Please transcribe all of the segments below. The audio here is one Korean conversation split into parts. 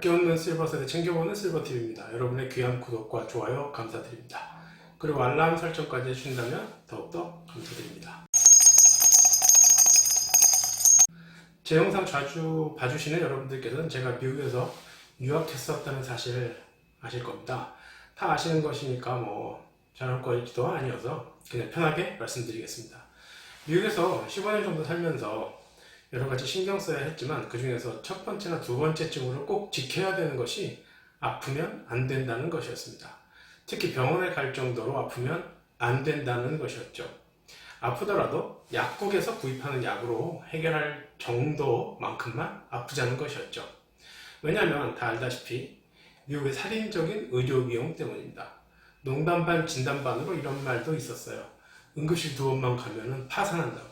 밝게 웃는 실버세대 챙겨보는 실버TV입니다. 여러분의 귀한 구독과 좋아요 감사드립니다. 그리고 알람 설정까지 해주신다면 더욱더 감사드립니다. 제 영상 자주 봐주시는 여러분들께서는 제가 미국에서 유학했었다는 사실을 아실 겁니다. 다 아시는 것이니까 잘할 것도 아니어서 그냥 편하게 말씀드리겠습니다. 미국에서 15년 정도 살면서 여러가지 신경 써야 했지만 그 중에서 첫 번째나 두 번째쯤으로 꼭 지켜야 되는 것이 아프면 안 된다는 것이었습니다. 특히 병원에 갈 정도로 아프면 안 된다는 것이었죠. 아프더라도 약국에서 구입하는 약으로 해결할 정도만큼만 아프자는 것이었죠. 왜냐하면 다 알다시피 미국의 살인적인 의료 비용 때문입니다. 농담 반 진담 반으로 이런 말도 있었어요. 응급실 2번만 가면 파산한다고.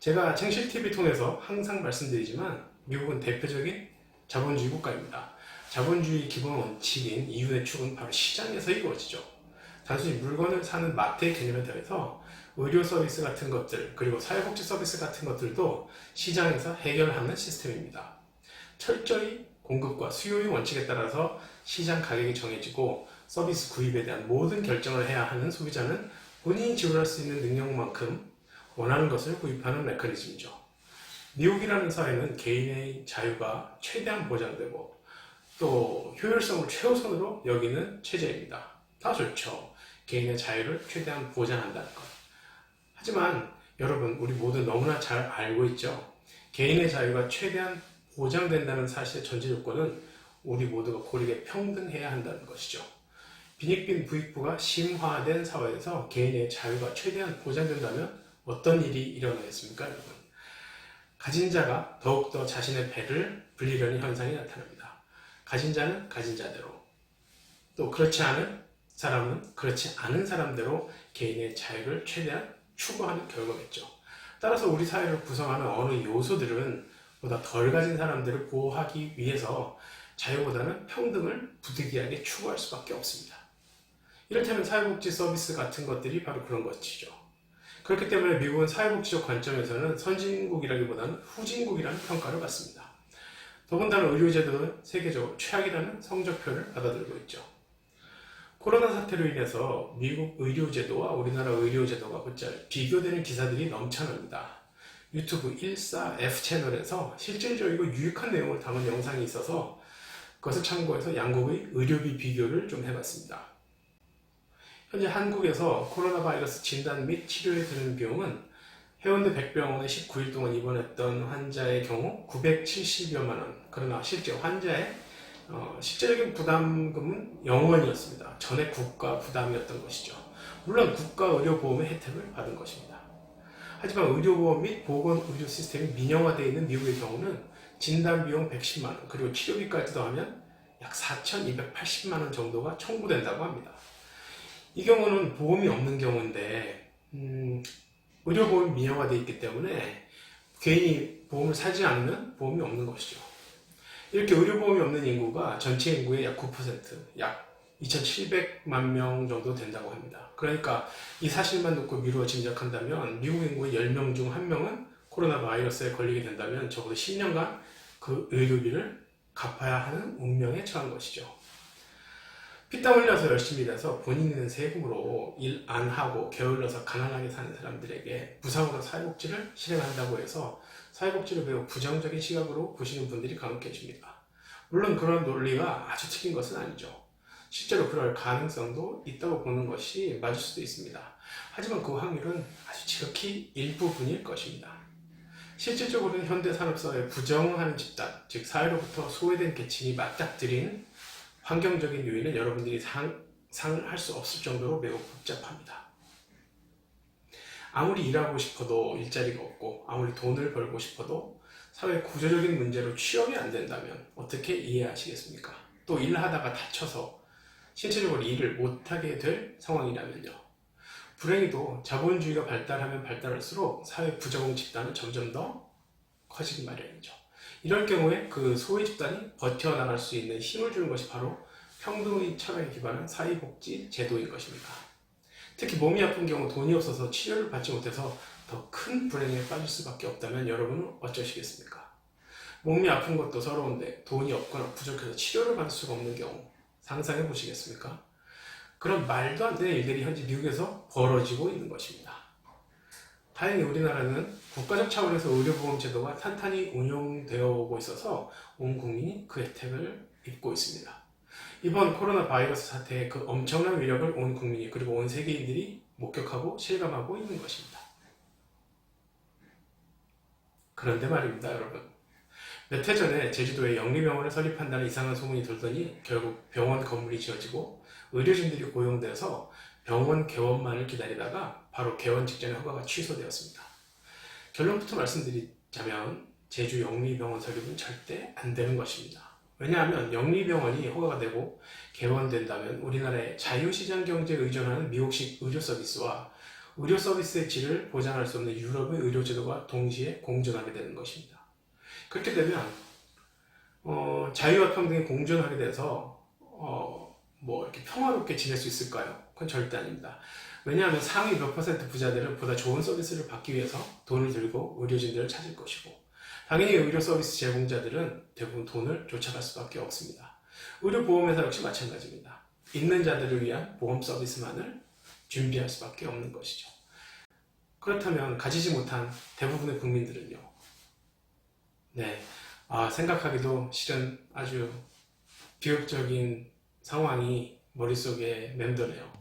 제가 챙실TV 통해서 항상 말씀드리지만 미국은 대표적인 자본주의 국가입니다. 자본주의 기본 원칙인 이윤의 축은 바로 시장에서 이루어지죠. 단순히 물건을 사는 마트의 개념에 더해서 의료 서비스 같은 것들, 그리고 사회복지 서비스 같은 것들도 시장에서 해결하는 시스템입니다. 철저히 공급과 수요의 원칙에 따라서 시장 가격이 정해지고 서비스 구입에 대한 모든 결정을 해야 하는 소비자는 본인이 지불할 수 있는 능력만큼 원하는 것을 구입하는 메커니즘이죠. 미국이라는 사회는 개인의 자유가 최대한 보장되고 또 효율성을 최우선으로 여기는 체제입니다. 다 좋죠. 개인의 자유를 최대한 보장한다는 것. 하지만 여러분, 우리 모두 너무나 잘 알고 있죠. 개인의 자유가 최대한 보장된다는 사실의 전제 조건은 우리 모두가 고르게 평등해야 한다는 것이죠. 빈익빈 부익부가 심화된 사회에서 개인의 자유가 최대한 보장된다면 어떤 일이 일어나겠습니까, 여러분? 가진 자가 더욱더 자신의 배를 불리려는 현상이 나타납니다. 가진 자는 가진 자대로, 또 그렇지 않은 사람은 그렇지 않은 사람대로 개인의 자유를 최대한 추구하는 결과겠죠. 따라서 우리 사회를 구성하는 어느 요소들은 보다 덜 가진 사람들을 보호하기 위해서 자유보다는 평등을 부득이하게 추구할 수밖에 없습니다. 이를테면 사회복지 서비스 같은 것들이 바로 그런 것이죠. 그렇기 때문에 미국은 사회복지적 관점에서는 선진국이라기보다는 후진국이라는 평가를 받습니다. 더군다나 의료제도는 세계적으로 최악이라는 성적표를 받아들고 있죠. 코로나 사태로 인해서 미국 의료제도와 우리나라 의료제도가 곧잘 비교되는 기사들이 넘쳐납니다. 유튜브 14F 채널에서 실질적이고 유익한 내용을 담은 영상이 있어서 그것을 참고해서 양국의 의료비 비교를 좀 해봤습니다. 현재 한국에서 코로나 바이러스 진단 및 치료에 드는 비용은 해운대 백병원에 19일 동안 입원했던 환자의 경우 970여만 원. 그러나 실제 환자의 실제적인 부담금은 0원이었습니다. 전액 국가 부담이었던 것이죠. 물론 국가 의료보험의 혜택을 받은 것입니다. 하지만 의료보험 및 보건의료 시스템이 민영화되어 있는 미국의 경우는 진단비용 110만 원, 그리고 치료비까지 더하면 약 4,280만 원 정도가 청구된다고 합니다. 이 경우는 보험이 없는 경우인데 의료보험이 민영화되어 있기 때문에 개인이 보험을 사지 않으면 보험이 없는 것이죠. 이렇게 의료보험이 없는 인구가 전체 인구의 약 9%, 약 2,700만 명 정도 된다고 합니다. 그러니까 이 사실만 놓고 미루어 짐작한다면 미국 인구의 10명 중 1명은 코로나 바이러스에 걸리게 된다면 적어도 10년간 그 의료비를 갚아야 하는 운명에 처한 것이죠. 피땀 흘려서 열심히 일해서 본인 있는 세금으로 일 안 하고 게을러서 가난하게 사는 사람들에게 무상으로 사회복지를 실행한다고 해서 사회복지를 매우 부정적인 시각으로 보시는 분들이 간혹 계십니다. 물론 그런 논리가 아주 틀린 것은 아니죠. 실제로 그럴 가능성도 있다고 보는 것이 맞을 수도 있습니다. 하지만 그 확률은 아주 지극히 일부분일 것입니다. 실질적으로는 현대산업사회에 부정하는 집단, 즉 사회로부터 소외된 계층이 맞닥뜨린 환경적인 요인은 여러분들이 상상할 수 없을 정도로 매우 복잡합니다. 아무리 일하고 싶어도 일자리가 없고 아무리 돈을 벌고 싶어도 사회 구조적인 문제로 취업이 안 된다면 어떻게 이해하시겠습니까? 또 일하다가 다쳐서 신체적으로 일을 못하게 될 상황이라면요. 불행히도 자본주의가 발달하면 발달할수록 사회 부적응 집단은 점점 더 커지기 마련이죠. 이럴 경우에 그 소외 집단이 버텨나갈 수 있는 힘을 주는 것이 바로 평등의 철학에 기반한 사회복지 제도인 것입니다. 특히 몸이 아픈 경우 돈이 없어서 치료를 받지 못해서 더 큰 불행에 빠질 수밖에 없다면 여러분은 어쩌시겠습니까? 몸이 아픈 것도 서러운데 돈이 없거나 부족해서 치료를 받을 수가 없는 경우 상상해 보시겠습니까? 그런 말도 안 되는 일들이 현재 미국에서 벌어지고 있는 것입니다. 다행히 우리나라는 국가적 차원에서 의료보험 제도가 탄탄히 운용되어 오고 있어서 온 국민이 그 혜택을 입고 있습니다. 이번 코로나 바이러스 사태의 그 엄청난 위력을 온 국민이 그리고 온 세계인들이 목격하고 실감하고 있는 것입니다. 그런데 말입니다, 여러분. 몇 해 전에 제주도에 영리병원을 설립한다는 이상한 소문이 돌더니 결국 병원 건물이 지어지고 의료진들이 고용돼서 병원 개원만을 기다리다가 바로 개원 직전에 허가가 취소되었습니다. 결론부터 말씀드리자면 제주 영리병원 설립은 절대 안 되는 것입니다. 왜냐하면 영리병원이 허가가 되고 개원된다면 우리나라의 자유시장 경제에 의존하는 미국식 의료 서비스와 의료 서비스의 질을 보장할 수 없는 유럽의 의료 제도가 동시에 공존하게 되는 것입니다. 그렇게 되면 자유와 평등이 공존하게 돼서 이렇게 평화롭게 지낼 수 있을까요? 그건 절대 아닙니다. 왜냐하면 상위 몇 퍼센트 부자들은 보다 좋은 서비스를 받기 위해서 돈을 들고 의료진들을 찾을 것이고 당연히 의료 서비스 제공자들은 대부분 돈을 쫓아갈 수밖에 없습니다. 의료보험회사 역시 마찬가지입니다. 있는 자들을 위한 보험 서비스만을 준비할 수밖에 없는 것이죠. 그렇다면 가지지 못한 대부분의 국민들은요. 생각하기도 싫은 아주 비극적인 상황이 머릿속에 맴도네요.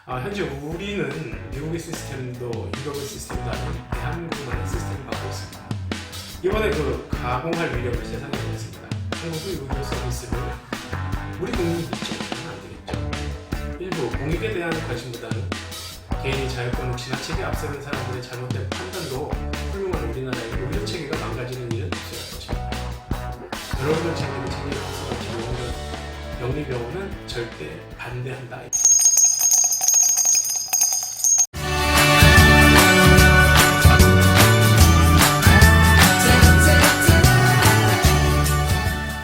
현재 우리는 미국의 시스템도 유럽의 시스템도 아닌 대한민국만의 시스템을 갖고 있습니다. 이번에 그 가공할 위력을 세상에 보냈습니다. 한국의 의료 서비스를 우리 국민이 믿지 못하면 안 되겠죠. 일부 공익에 대한 관심보다는 개인의 자유권을 지나치게 앞세우는 사람들의 잘못된 판단도 훌륭한 우리나라의 의료 체계가 망가지는 일은 없어야 할 것입니다. 여러분들 체계를 챙겨주면서 영리병원은 절대 반대한다.